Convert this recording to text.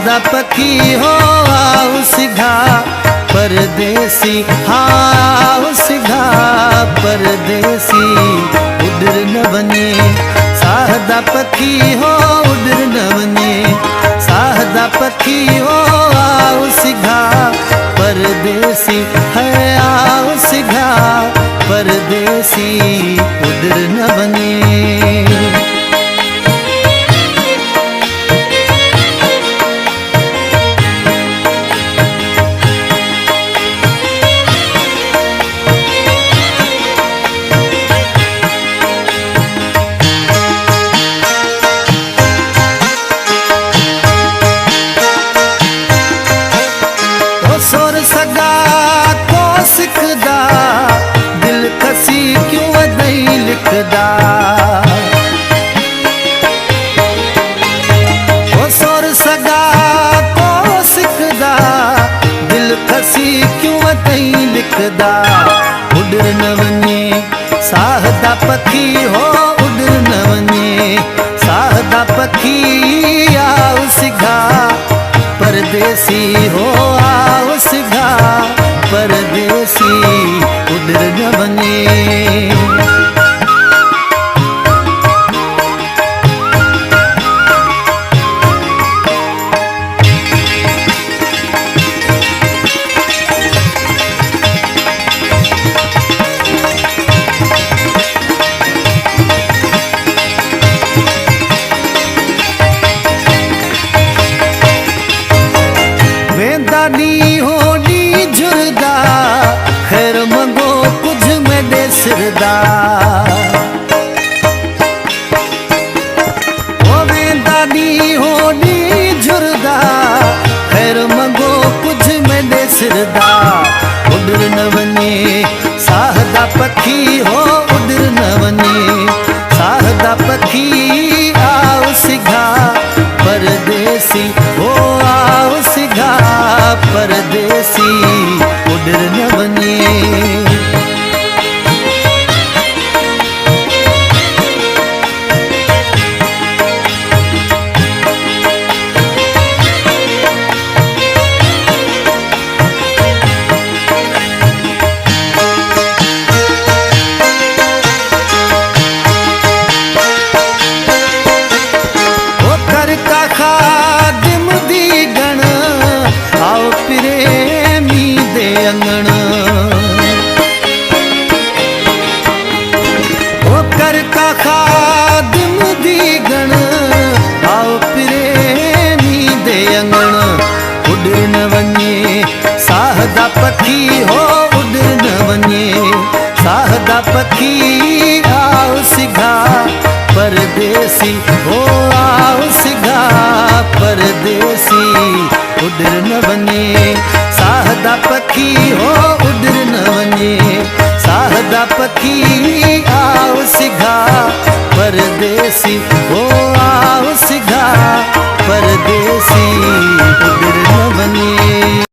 साहदा पखी हो आओ सिघा परदेसी, हाँ आओ सिघा परदेसी उधर न बने। साहदा पखी हो उधर न बने, साहदा पखी हो आओ सिघा परदेसी है आओ सिघा परदेसी उधर न बने। सोर सगा को सिखदा दिल खसी क्यों वदई लिखदा। ओ सोर सगा को सिखदा दिल खसी क्यों वदई लिखदा। उधर न वने साहदा पखी हो उधर न वने, साहदा पखी आओ सिघा परदेसी हो आओ सिघा परदेसी उधर न बने। वेंदानी होनी झुरदा खैर मंगो कुछ में दे सिरदा। ओ वेंदानी होनी झुरदा खैर मंगो कुछ में दे सिरदा। उधर न वने साहदा पखी हो उधर न वने, साहदा पखी आओ सिघा परदेसी हो आओ सिघा परदेसी उधर न बने। ओ कर का खादिम दी गण आओ प्रेमी दे अंगण। ओ कर का खादिम दी गण आओ प्रेमी दे अंगण। उधर न वने साहदा पखी हो उधर न वने, साहदा पखी आओ सिघा परदेसी हो आओ सिघा परदेसी उधर न बने। साहदा पखी हो उधर न बने, साहदा पखी आओ सिघा परदेसी हो आओ सिघा परदेसी उधर न बने।